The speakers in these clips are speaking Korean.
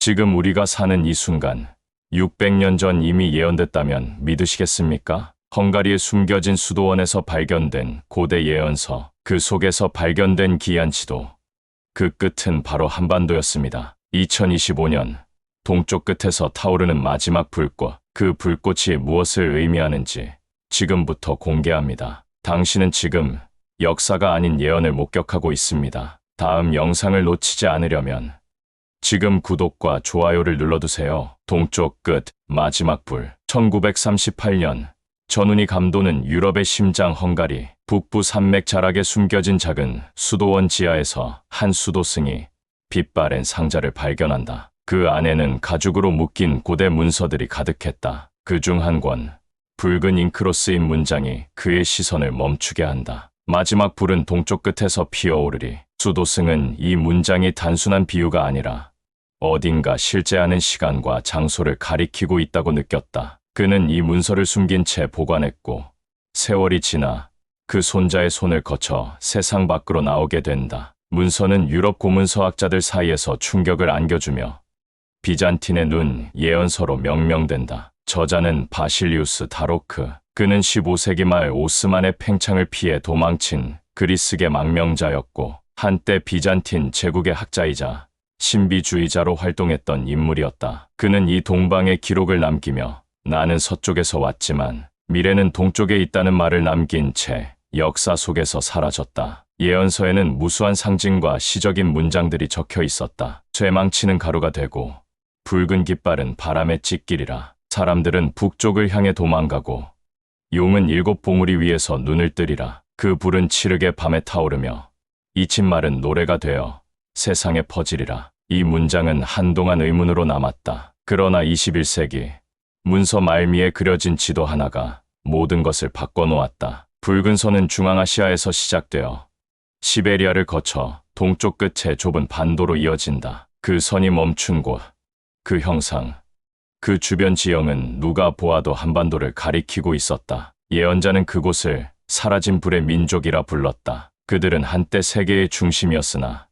지금 우리가 사는 이 순간, 600년 전 이미 예언됐다면 믿으시겠습니까? 헝가리에 숨겨진 수도원에서 발견된 고대 예언서, 그 속에서 발견된 기이한 지도. 그 끝은 바로 한반도였습니다. 2025년, 동쪽 끝에서 타오르는 마지막 불꽃, 그 불꽃이 무엇을 의미하는지 지금부터 공개합니다. 당신은 지금 역사가 아닌 예언을 목격하고 있습니다. 다음 영상을 놓치지 않으려면 지금 구독과 좋아요를 눌러두세요. 동쪽 끝, 마지막 불. 1938년, 전운이 감도는 유럽의 심장 헝가리, 북부 산맥 자락에 숨겨진 작은 수도원 지하에서 한 수도승이 빛바랜 상자를 발견한다. 그 안에는 가죽으로 묶인 고대 문서들이 가득했다. 그중 한 권, 붉은 잉크로 쓰인 문장이 그의 시선을 멈추게 한다. 마지막 불은 동쪽 끝에서 피어오르리. 수도승은 이 문장이 단순한 비유가 아니라 어딘가 실제하는 시간과 장소를 가리키고 있다고 느꼈다. 그는 이 문서를 숨긴 채 보관했고 세월이 지나 그 손자의 손을 거쳐 세상 밖으로 나오게 된다. 문서는 유럽 고문서학자들 사이에서 충격을 안겨주며 비잔틴의 눈, 예언서로 명명된다. 저자는 바실리우스 다로크. 그는 15세기 말 오스만의 팽창을 피해 도망친 그리스계 망명자였고 한때 비잔틴 제국의 학자이자 신비주의자로 활동했던 인물이었다. 그는 이 동방의 기록을 남기며 나는 서쪽에서 왔지만 미래는 동쪽에 있다는 말을 남긴 채 역사 속에서 사라졌다. 예언서에는 무수한 상징과 시적인 문장들이 적혀 있었다. 쇠망치는 가루가 되고 붉은 깃발은 바람에 찢기리라. 사람들은 북쪽을 향해 도망가고 용은 7 봉우리 위에서 눈을 뜨리라. 그 불은 칠흑의 밤에 타오르며 잊힌 말은 노래가 되어 세상에 퍼지리라. 이 문장은 한동안 의문으로 남았다. 그러나 21세기 문서 말미에 그려진 지도 하나가 모든 것을 바꿔놓았다. 붉은 선은 중앙아시아에서 시작되어 시베리아를 거쳐 동쪽 끝의 좁은 반도로 이어진다. 그 선이 멈춘 곳, 그 형상, 그 주변 지형은 누가 보아도 한반도를 가리키고 있었다. 예언자는 그곳을 사라진 불의 민족이라 불렀다. 그들은 한때 세계의 중심이었으나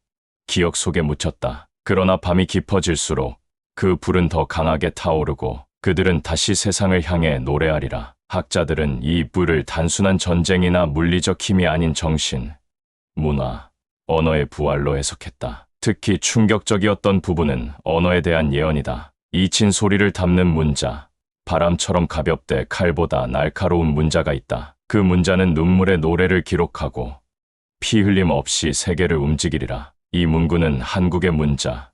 기억 속에 묻혔다. 그러나 밤이 깊어질수록 그 불은 더 강하게 타오르고 그들은 다시 세상을 향해 노래하리라. 학자들은 이 불을 단순한 전쟁이나 물리적 힘이 아닌 정신, 문화, 언어의 부활로 해석했다. 특히 충격적이었던 부분은 언어에 대한 예언이다. 잊힌 소리를 담는 문자, 바람처럼 가볍되 칼보다 날카로운 문자가 있다. 그 문자는 눈물의 노래를 기록하고 피 흘림 없이 세계를 움직이리라. 이 문구는 한국의 문자,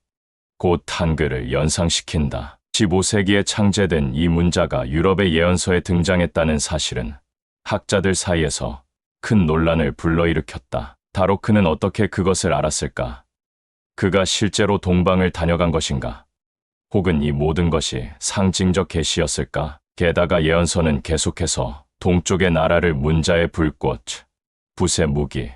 곧 한글을 연상시킨다. 15세기에 창제된 이 문자가 유럽의 예언서에 등장했다는 사실은 학자들 사이에서 큰 논란을 불러일으켰다. 다로크는 어떻게 그것을 알았을까? 그가 실제로 동방을 다녀간 것인가? 혹은 이 모든 것이 상징적 계시였을까? 게다가 예언서는 계속해서 동쪽의 나라를 문자의 불꽃, 붓의 무기,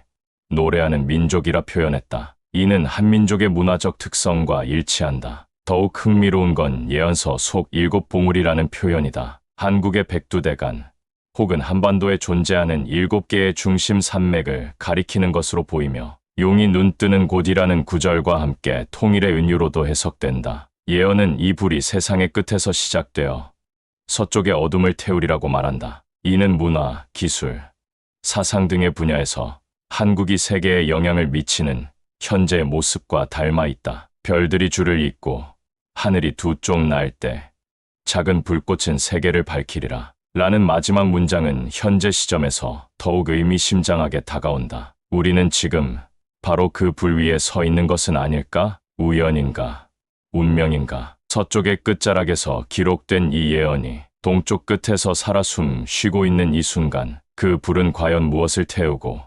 노래하는 민족이라 표현했다. 이는 한민족의 문화적 특성과 일치한다. 더욱 흥미로운 건 예언서 속 7 봉우리라는 표현이다. 한국의 백두대간 혹은 한반도에 존재하는 7개의 중심 산맥을 가리키는 것으로 보이며 용이 눈뜨는 곳이라는 구절과 함께 통일의 은유로도 해석된다. 예언은 이 불이 세상의 끝에서 시작되어 서쪽의 어둠을 태우리라고 말한다. 이는 문화, 기술, 사상 등의 분야에서 한국이 세계에 영향을 미치는 현재의 모습과 닮아 있다. 별들이 줄을 잇고 하늘이 두 쪽 날 때 작은 불꽃은 세계를 밝히리라. 라는 마지막 문장은 현재 시점에서 더욱 의미심장하게 다가온다. 우리는 지금 바로 그 불 위에 서 있는 것은 아닐까? 우연인가? 운명인가? 서쪽의 끝자락에서 기록된 이 예언이 동쪽 끝에서 살아 숨 쉬고 있는 이 순간, 그 불은 과연 무엇을 태우고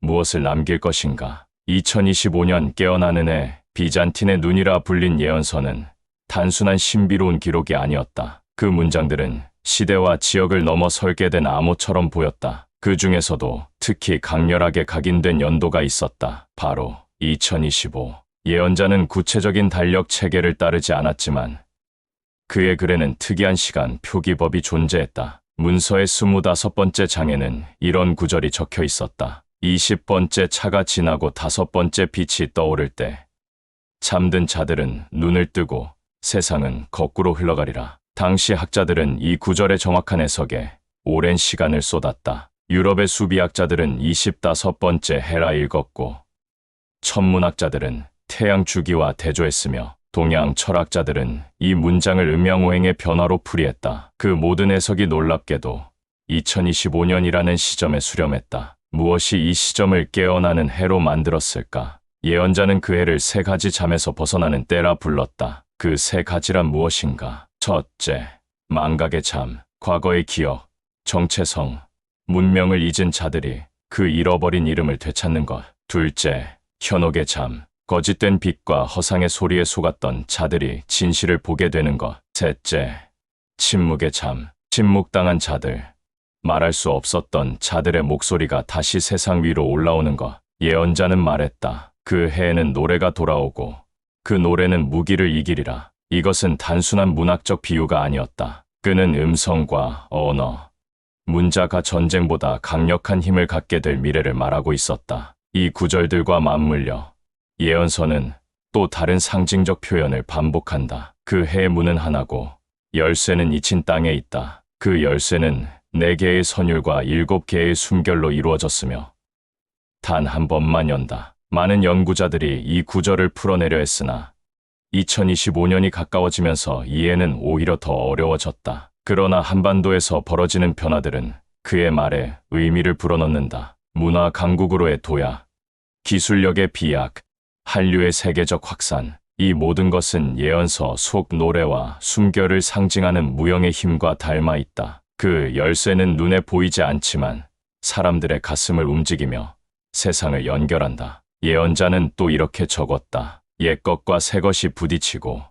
무엇을 남길 것인가? 2025년 깨어나는 해, 비잔틴의 눈이라 불린 예언서는 단순한 신비로운 기록이 아니었다. 그 문장들은 시대와 지역을 넘어 설계된 암호처럼 보였다. 그 중에서도 특히 강렬하게 각인된 연도가 있었다. 바로 2025. 예언자는 구체적인 달력 체계를 따르지 않았지만 그의 글에는 특이한 시간 표기법이 존재했다. 문서의 25번째 장에는 이런 구절이 적혀 있었다. 20번째 차가 지나고 5번째 빛이 떠오를 때 잠든 자들은 눈을 뜨고 세상은 거꾸로 흘러가리라. 당시 학자들은 이 구절의 정확한 해석에 오랜 시간을 쏟았다. 유럽의 수비학자들은 25번째 해라 읽었고, 천문학자들은 태양 주기와 대조했으며, 동양 철학자들은 이 문장을 음양오행의 변화로 풀이했다. 그 모든 해석이 놀랍게도 2025년이라는 시점에 수렴했다. 무엇이 이 시점을 깨어나는 해로 만들었을까? 예언자는 그 해를 세 가지 잠에서 벗어나는 때라 불렀다. 그 세 가지란 무엇인가? 첫째, 망각의 잠, 과거의 기억, 정체성, 문명을 잊은 자들이 그 잃어버린 이름을 되찾는 것. 둘째, 현혹의 잠, 거짓된 빛과 허상의 소리에 속았던 자들이 진실을 보게 되는 것. 셋째, 침묵의 잠, 침묵당한 자들, 말할 수 없었던 자들의 목소리가 다시 세상 위로 올라오는 것. 예언자는 말했다. 그 해에는 노래가 돌아오고 그 노래는 무기를 이기리라. 이것은 단순한 문학적 비유가 아니었다. 그는 음성과 언어, 문자가 전쟁보다 강력한 힘을 갖게 될 미래를 말하고 있었다. 이 구절들과 맞물려 예언서는 또 다른 상징적 표현을 반복한다. 그 해의 문은 하나고 열쇠는 잊힌 땅에 있다. 그 열쇠는 4개의 선율과 7개의 숨결로 이루어졌으며 단 한 번만 연다. 많은 연구자들이 이 구절을 풀어내려 했으나 2025년이 가까워지면서 이해는 오히려 더 어려워졌다. 그러나 한반도에서 벌어지는 변화들은 그의 말에 의미를 불어넣는다. 문화 강국으로의 도약, 기술력의 비약, 한류의 세계적 확산, 이 모든 것은 예언서 속 노래와 숨결을 상징하는 무형의 힘과 닮아 있다. 그 열쇠는 눈에 보이지 않지만 사람들의 가슴을 움직이며 세상을 연결한다. 예언자는 또 이렇게 적었다. 옛것과 새것이 부딪히고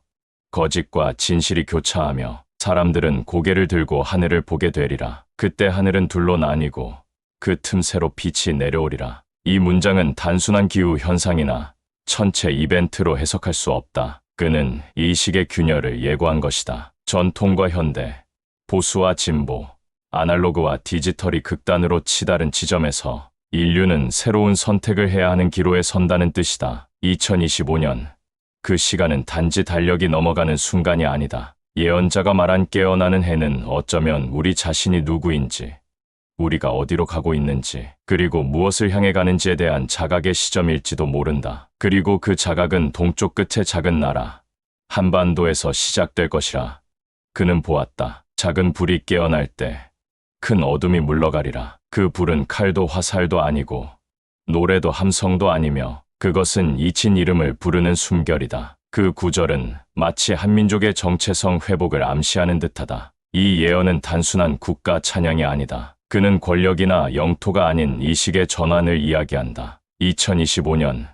거짓과 진실이 교차하며 사람들은 고개를 들고 하늘을 보게 되리라. 그때 하늘은 둘로 나뉘고 그 틈새로 빛이 내려오리라. 이 문장은 단순한 기후 현상이나 천체 이벤트로 해석할 수 없다. 그는 이 시기의 균열을 예고한 것이다. 전통과 현대, 보수와 진보, 아날로그와 디지털이 극단으로 치다른 지점에서 인류는 새로운 선택을 해야 하는 기로에 선다는 뜻이다. 2025년, 그 시간은 단지 달력이 넘어가는 순간이 아니다. 예언자가 말한 깨어나는 해는 어쩌면 우리 자신이 누구인지, 우리가 어디로 가고 있는지, 그리고 무엇을 향해 가는지에 대한 자각의 시점일지도 모른다. 그리고 그 자각은 동쪽 끝의 작은 나라, 한반도에서 시작될 것이라. 그는 보았다. 작은 불이 깨어날 때 큰 어둠이 물러가리라. 그 불은 칼도 화살도 아니고 노래도 함성도 아니며 그것은 잊힌 이름을 부르는 숨결이다. 그 구절은 마치 한민족의 정체성 회복을 암시하는 듯하다. 이 예언은 단순한 국가 찬양이 아니다. 그는 권력이나 영토가 아닌 이식의 전환을 이야기한다. 2025년,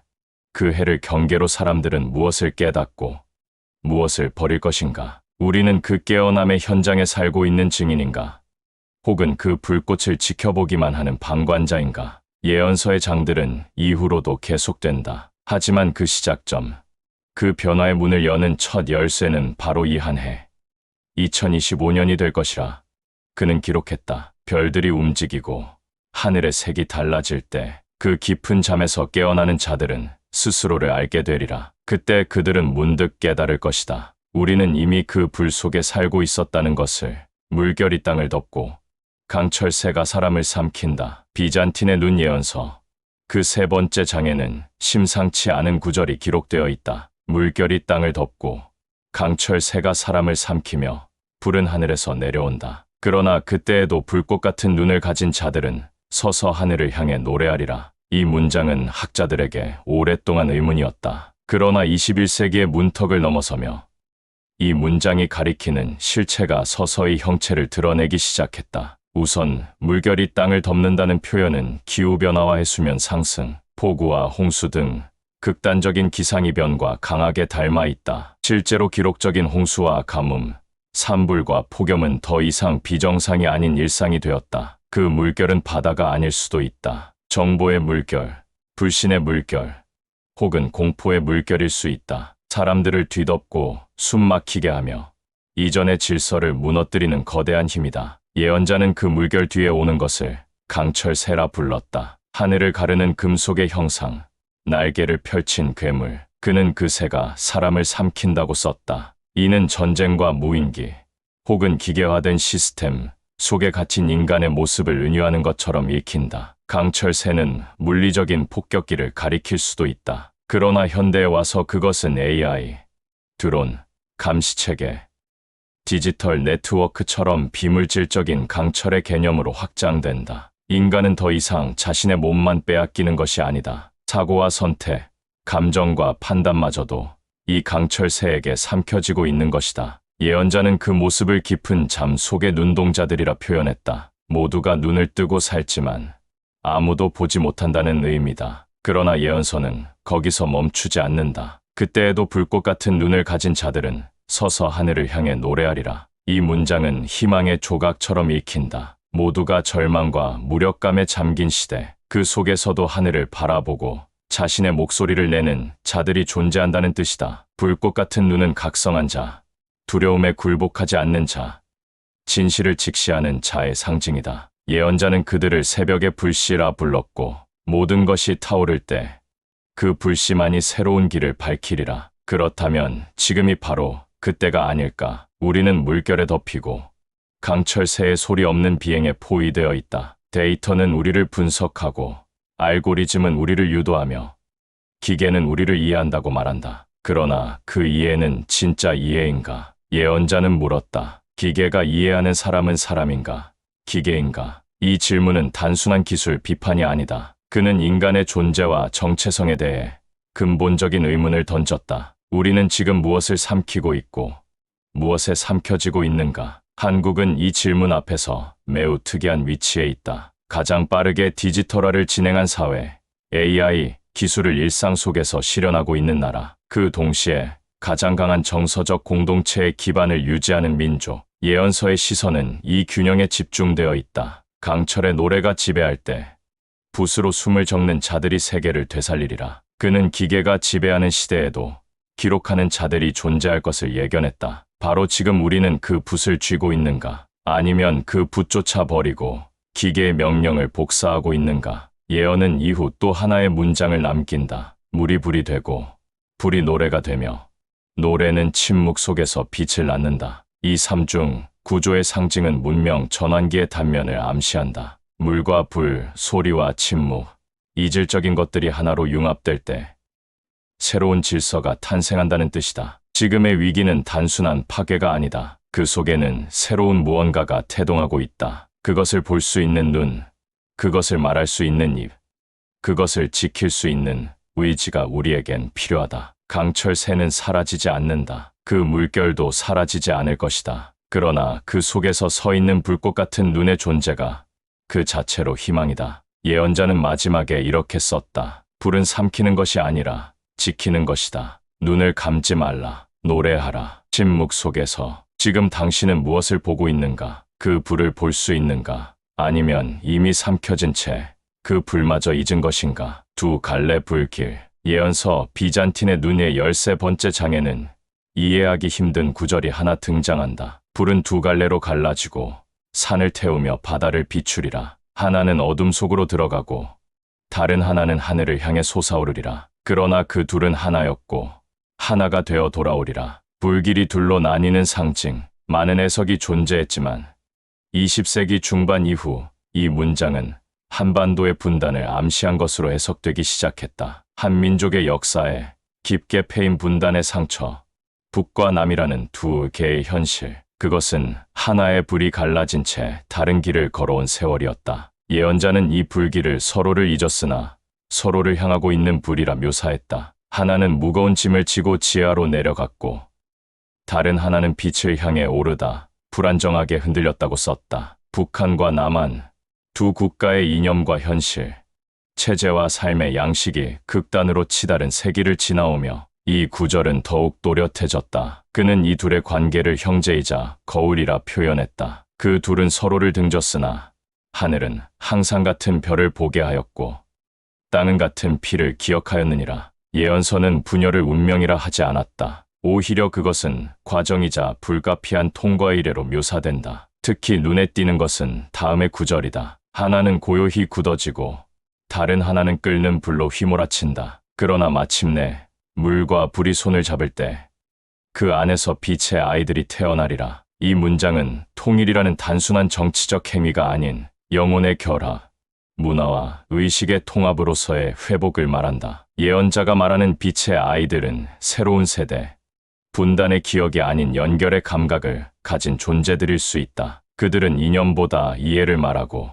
그 해를 경계로 사람들은 무엇을 깨닫고 무엇을 버릴 것인가? 우리는 그 깨어남의 현장에 살고 있는 증인인가? 혹은 그 불꽃을 지켜보기만 하는 방관자인가? 예언서의 장들은 이후로도 계속된다. 하지만 그 시작점, 그 변화의 문을 여는 첫 열쇠는 바로 이 한 해, 2025년이 될 것이라. 그는 기록했다. 별들이 움직이고 하늘의 색이 달라질 때 그 깊은 잠에서 깨어나는 자들은 스스로를 알게 되리라. 그때 그들은 문득 깨달을 것이다. 우리는 이미 그 불 속에 살고 있었다는 것을. 물결이 땅을 덮고 강철새가 사람을 삼킨다. 비잔틴의 눈 예언서. 그 세 번째 장에는 심상치 않은 구절이 기록되어 있다. 물결이 땅을 덮고 강철새가 사람을 삼키며 불은 하늘에서 내려온다. 그러나 그때에도 불꽃 같은 눈을 가진 자들은 서서 하늘을 향해 노래하리라. 이 문장은 학자들에게 오랫동안 의문이었다. 그러나 21세기의 문턱을 넘어서며 이 문장이 가리키는 실체가 서서히 형체를 드러내기 시작했다. 우선 물결이 땅을 덮는다는 표현은 기후변화와 해수면 상승, 폭우와 홍수 등 극단적인 기상이변과 강하게 닮아 있다. 실제로 기록적인 홍수와 가뭄, 산불과 폭염은 더 이상 비정상이 아닌 일상이 되었다. 그 물결은 바다가 아닐 수도 있다. 정보의 물결, 불신의 물결, 혹은 공포의 물결일 수 있다. 사람들을 뒤덮고 숨 막히게 하며 이전의 질서를 무너뜨리는 거대한 힘이다. 예언자는 그 물결 뒤에 오는 것을 강철새라 불렀다. 하늘을 가르는 금속의 형상, 날개를 펼친 괴물. 그는 그 새가 사람을 삼킨다고 썼다. 이는 전쟁과 무인기, 혹은 기계화된 시스템 속에 갇힌 인간의 모습을 은유하는 것처럼 읽힌다. 강철새는 물리적인 폭격기를 가리킬 수도 있다. 그러나 현대에 와서 그것은 AI, 드론, 감시체계, 디지털 네트워크처럼 비물질적인 강철의 개념으로 확장된다. 인간은 더 이상 자신의 몸만 빼앗기는 것이 아니다. 사고와 선택, 감정과 판단마저도 이 강철새에게 삼켜지고 있는 것이다. 예언자는 그 모습을 깊은 잠 속의 눈동자들이라 표현했다. 모두가 눈을 뜨고 살지만 아무도 보지 못한다는 의미다. 그러나 예언서는 거기서 멈추지 않는다. 그때에도 불꽃 같은 눈을 가진 자들은 서서 하늘을 향해 노래하리라. 이 문장은 희망의 조각처럼 읽힌다. 모두가 절망과 무력감에 잠긴 시대, 그 속에서도 하늘을 바라보고 자신의 목소리를 내는 자들이 존재한다는 뜻이다. 불꽃 같은 눈은 각성한 자, 두려움에 굴복하지 않는 자, 진실을 직시하는 자의 상징이다. 예언자는 그들을 새벽의 불씨라 불렀고 모든 것이 타오를 때 그 불씨만이 새로운 길을 밝히리라. 그렇다면 지금이 바로 그때가 아닐까. 우리는 물결에 덮이고 강철새의 소리 없는 비행에 포위되어 있다. 데이터는 우리를 분석하고 알고리즘은 우리를 유도하며 기계는 우리를 이해한다고 말한다. 그러나 그 이해는 진짜 이해인가? 예언자는 물었다. 기계가 이해하는 사람은 사람인가? 기계인가? 이 질문은 단순한 기술 비판이 아니다. 그는 인간의 존재와 정체성에 대해 근본적인 의문을 던졌다. 우리는 지금 무엇을 삼키고 있고 무엇에 삼켜지고 있는가? 한국은 이 질문 앞에서 매우 특이한 위치에 있다. 가장 빠르게 디지털화를 진행한 사회, AI 기술을 일상 속에서 실현하고 있는 나라, 그 동시에 가장 강한 정서적 공동체의 기반을 유지하는 민족. 예언서의 시선은 이 균형에 집중되어 있다. 강철의 노래가 지배할 때 붓으로 숨을 적는 자들이 세계를 되살리리라. 그는 기계가 지배하는 시대에도 기록하는 자들이 존재할 것을 예견했다. 바로 지금 우리는 그 붓을 쥐고 있는가? 아니면 그 붓조차 버리고 기계의 명령을 복사하고 있는가? 예언은 이후 또 하나의 문장을 남긴다. 물이 불이 되고 불이 노래가 되며 노래는 침묵 속에서 빛을 낳는다. 이 삼중 구조의 상징은 문명 전환기의 단면을 암시한다. 물과 불, 소리와 침묵, 이질적인 것들이 하나로 융합될 때 새로운 질서가 탄생한다는 뜻이다. 지금의 위기는 단순한 파괴가 아니다. 그 속에는 새로운 무언가가 태동하고 있다. 그것을 볼 수 있는 눈, 그것을 말할 수 있는 입, 그것을 지킬 수 있는 의지가 우리에겐 필요하다. 강철새는 사라지지 않는다. 그 물결도 사라지지 않을 것이다. 그러나 그 속에서 서 있는 불꽃 같은 눈의 존재가 그 자체로 희망이다. 예언자는 마지막에 이렇게 썼다. 불은 삼키는 것이 아니라 지키는 것이다. 눈을 감지 말라. 노래하라. 침묵 속에서 지금 당신은 무엇을 보고 있는가? 그 불을 볼 수 있는가? 아니면 이미 삼켜진 채 그 불마저 잊은 것인가? 두 갈래 불길. 예언서 비잔틴의 눈의 13번째 장에는 이해하기 힘든 구절이 하나 등장한다. 불은 두 갈래로 갈라지고 산을 태우며 바다를 비추리라. 하나는 어둠 속으로 들어가고 다른 하나는 하늘을 향해 솟아오르리라. 그러나 그 둘은 하나였고 하나가 되어 돌아오리라. 불길이 둘로 나뉘는 상징. 많은 해석이 존재했지만 20세기 중반 이후 이 문장은 한반도의 분단을 암시한 것으로 해석되기 시작했다. 한 민족의 역사에 깊게 패인 분단의 상처, 북과 남이라는 두 개의 현실. 그것은 하나의 불이 갈라진 채 다른 길을 걸어온 세월이었다. 예언자는 이 불길을 서로를 잊었으나 서로를 향하고 있는 불이라 묘사했다. 하나는 무거운 짐을 지고 지하로 내려갔고 다른 하나는 빛을 향해 오르다 불안정하게 흔들렸다고 썼다. 북한과 남한, 두 국가의 이념과 현실, 체제와 삶의 양식이 극단으로 치달은 세기를 지나오며 이 구절은 더욱 또렷해졌다. 그는 이 둘의 관계를 형제이자 거울이라 표현했다. 그 둘은 서로를 등졌으나 하늘은 항상 같은 별을 보게 하였고 땅은 같은 피를 기억하였느니라. 예언서는 분열을 운명이라 하지 않았다. 오히려 그것은 과정이자 불가피한 통과의 이래로 묘사된다. 특히 눈에 띄는 것은 다음의 구절이다. 하나는 고요히 굳어지고 다른 하나는 끓는 불로 휘몰아친다. 그러나 마침내 물과 불이 손을 잡을 때 그 안에서 빛의 아이들이 태어나리라. 이 문장은 통일이라는 단순한 정치적 행위가 아닌 영혼의 결합, 문화와 의식의 통합으로서의 회복을 말한다. 예언자가 말하는 빛의 아이들은 새로운 세대, 분단의 기억이 아닌 연결의 감각을 가진 존재들일 수 있다. 그들은 이념보다 이해를 말하고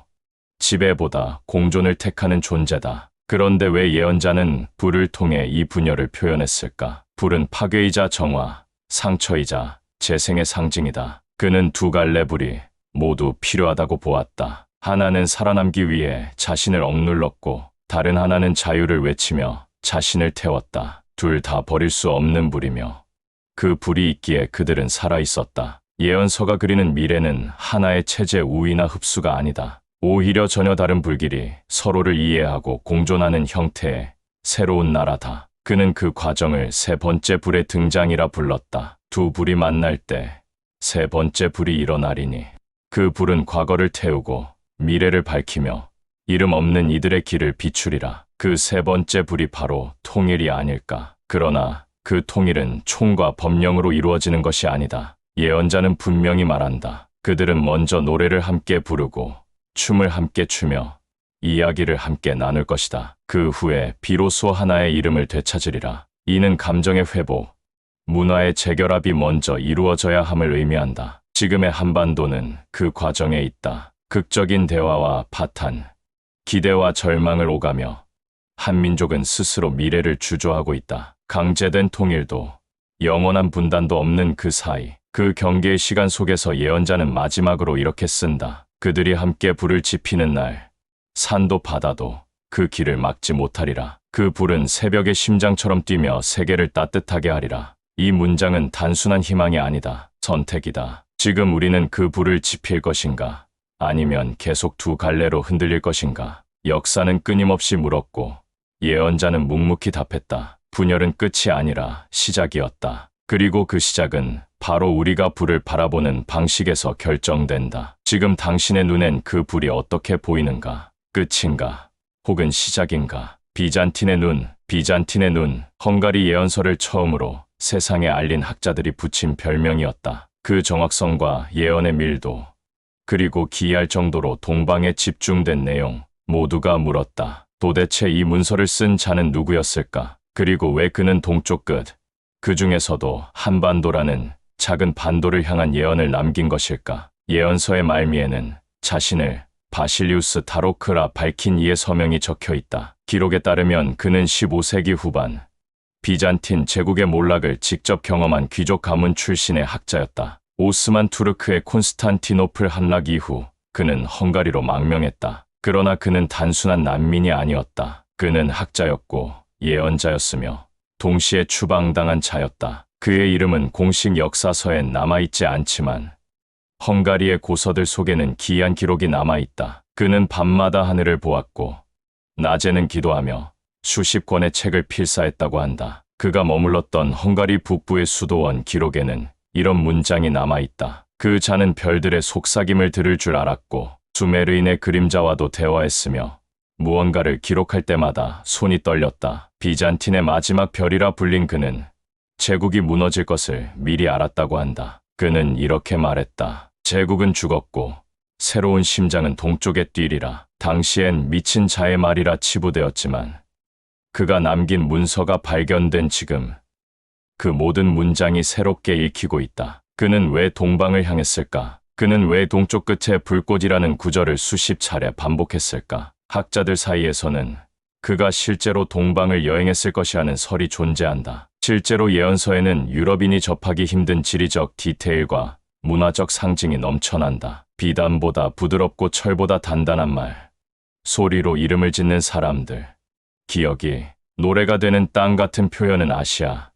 지배보다 공존을 택하는 존재다. 그런데 왜 예언자는 불을 통해 이 분열을 표현했을까? 불은 파괴이자 정화, 상처이자 재생의 상징이다. 그는 두 갈래 불이 모두 필요하다고 보았다. 하나는 살아남기 위해 자신을 억눌렀고 다른 하나는 자유를 외치며 자신을 태웠다. 둘 다 버릴 수 없는 불이며 그 불이 있기에 그들은 살아있었다. 예언서가 그리는 미래는 하나의 체제 우위나 흡수가 아니다. 오히려 전혀 다른 불길이 서로를 이해하고 공존하는 형태의 새로운 나라다. 그는 그 과정을 세 번째 불의 등장이라 불렀다. 두 불이 만날 때 세 번째 불이 일어나리니 그 불은 과거를 태우고 미래를 밝히며 이름 없는 이들의 길을 비추리라. 그 세 번째 불이 바로 통일이 아닐까. 그러나 그 통일은 총과 법령으로 이루어지는 것이 아니다. 예언자는 분명히 말한다. 그들은 먼저 노래를 함께 부르고 춤을 함께 추며 이야기를 함께 나눌 것이다. 그 후에 비로소 하나의 이름을 되찾으리라. 이는 감정의 회복, 문화의 재결합이 먼저 이루어져야 함을 의미한다. 지금의 한반도는 그 과정에 있다. 극적인 대화와 파탄, 기대와 절망을 오가며 한민족은 스스로 미래를 주저하고 있다. 강제된 통일도 영원한 분단도 없는 그 사이, 그 경계의 시간 속에서 예언자는 마지막으로 이렇게 쓴다. 그들이 함께 불을 지피는 날 산도 바다도 그 길을 막지 못하리라. 그 불은 새벽의 심장처럼 뛰며 세계를 따뜻하게 하리라. 이 문장은 단순한 희망이 아니다. 선택이다. 지금 우리는 그 불을 지필 것인가? 아니면 계속 두 갈래로 흔들릴 것인가? 역사는 끊임없이 물었고 예언자는 묵묵히 답했다. 분열은 끝이 아니라 시작이었다. 그리고 그 시작은 바로 우리가 불을 바라보는 방식에서 결정된다. 지금 당신의 눈엔 그 불이 어떻게 보이는가? 끝인가? 혹은 시작인가? 비잔틴의 눈, 헝가리 예언서를 처음으로 세상에 알린 학자들이 붙인 별명이었다. 그 정확성과 예언의 밀도, 그리고 기이할 정도로 동방에 집중된 내용, 모두가 물었다. 도대체 이 문서를 쓴 자는 누구였을까? 그리고 왜 그는 동쪽 끝, 그 중에서도 한반도라는 작은 반도를 향한 예언을 남긴 것일까? 예언서의 말미에는 자신을 바실리우스 다로크라 밝힌 이의 서명이 적혀 있다. 기록에 따르면 그는 15세기 후반 비잔틴 제국의 몰락을 직접 경험한 귀족 가문 출신의 학자였다. 오스만 투르크의 콘스탄티노플 함락 이후 그는 헝가리로 망명했다. 그러나 그는 단순한 난민이 아니었다. 그는 학자였고 예언자였으며 동시에 추방당한 자였다. 그의 이름은 공식 역사서엔 남아있지 않지만 헝가리의 고서들 속에는 기이한 기록이 남아있다. 그는 밤마다 하늘을 보았고 낮에는 기도하며 수십 권의 책을 필사했다고 한다. 그가 머물렀던 헝가리 북부의 수도원 기록에는 이런 문장이 남아있다. 그 자는 별들의 속삭임을 들을 줄 알았고 수메르인의 그림자와도 대화했으며 무언가를 기록할 때마다 손이 떨렸다. 비잔틴의 마지막 별이라 불린 그는 제국이 무너질 것을 미리 알았다고 한다. 그는 이렇게 말했다. 제국은 죽었고 새로운 심장은 동쪽에 뛰리라. 당시엔 미친 자의 말이라 치부되었지만 그가 남긴 문서가 발견된 지금 그 모든 문장이 새롭게 읽히고 있다. 그는 왜 동방을 향했을까? 그는 왜 동쪽 끝에 불꽃이라는 구절을 수십 차례 반복했을까? 학자들 사이에서는 그가 실제로 동방을 여행했을 것이라는 설이 존재한다. 실제로 예언서에는 유럽인이 접하기 힘든 지리적 디테일과 문화적 상징이 넘쳐난다. 비단보다 부드럽고 철보다 단단한 말, 소리로 이름을 짓는 사람들, 기억이 노래가 되는 땅 같은 표현은 아시아,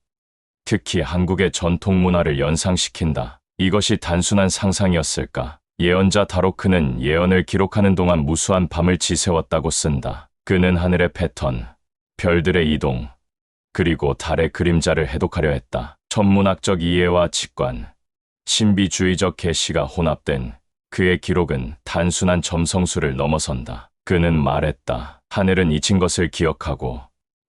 특히 한국의 전통 문화를 연상시킨다. 이것이 단순한 상상이었을까? 예언자 다로크는 예언을 기록하는 동안 무수한 밤을 지새웠다고 쓴다. 그는 하늘의 패턴, 별들의 이동, 그리고 달의 그림자를 해독하려 했다. 천문학적 이해와 직관, 신비주의적 계시가 혼합된 그의 기록은 단순한 점성술을 넘어선다. 그는 말했다. 하늘은 잊힌 것을 기억하고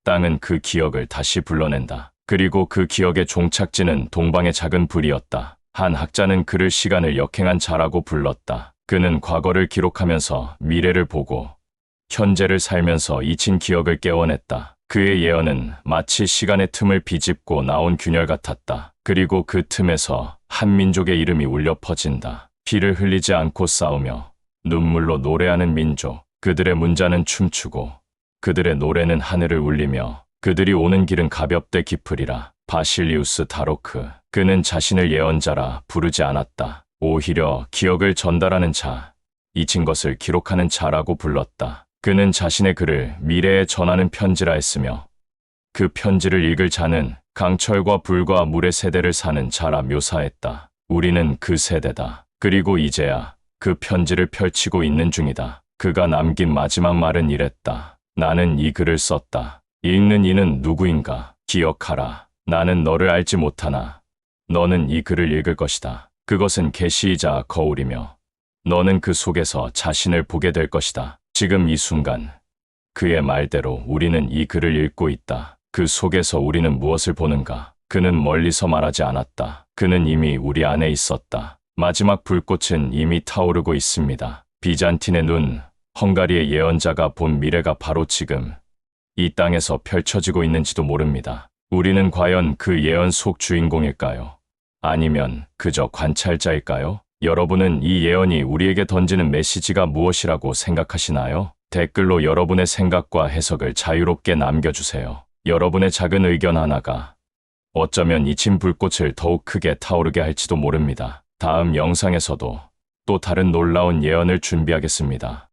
땅은 그 기억을 다시 불러낸다. 그리고 그 기억의 종착지는 동방의 작은 불이었다. 한 학자는 그를 시간을 역행한 자라고 불렀다. 그는 과거를 기록하면서 미래를 보고 현재를 살면서 잊힌 기억을 깨워냈다. 그의 예언은 마치 시간의 틈을 비집고 나온 균열 같았다. 그리고 그 틈에서 한 민족의 이름이 울려 퍼진다. 피를 흘리지 않고 싸우며 눈물로 노래하는 민족. 그들의 문자는 춤추고 그들의 노래는 하늘을 울리며 그들이 오는 길은 가볍되 깊으리라. 바실리우스 다로크. 그는 자신을 예언자라 부르지 않았다. 오히려 기억을 전달하는 자, 잊힌 것을 기록하는 자라고 불렀다. 그는 자신의 글을 미래에 전하는 편지라 했으며 그 편지를 읽을 자는 강철과 불과 물의 세대를 사는 자라 묘사했다. 우리는 그 세대다. 그리고 이제야 그 편지를 펼치고 있는 중이다. 그가 남긴 마지막 말은 이랬다. 나는 이 글을 썼다. 읽는 이는 누구인가? 기억하라. 나는 너를 알지 못하나 너는 이 글을 읽을 것이다. 그것은 계시이자 거울이며 너는 그 속에서 자신을 보게 될 것이다. 지금 이 순간 그의 말대로 우리는 이 글을 읽고 있다. 그 속에서 우리는 무엇을 보는가? 그는 멀리서 말하지 않았다. 그는 이미 우리 안에 있었다. 마지막 불꽃은 이미 타오르고 있습니다. 비잔틴의 눈, 헝가리의 예언자가 본 미래가 바로 지금 이 땅에서 펼쳐지고 있는지도 모릅니다. 우리는 과연 그 예언 속 주인공일까요? 아니면 그저 관찰자일까요? 여러분은 이 예언이 우리에게 던지는 메시지가 무엇이라고 생각하시나요? 댓글로 여러분의 생각과 해석을 자유롭게 남겨주세요. 여러분의 작은 의견 하나가 어쩌면 잊힌 불꽃을 더욱 크게 타오르게 할지도 모릅니다. 다음 영상에서도 또 다른 놀라운 예언을 준비하겠습니다.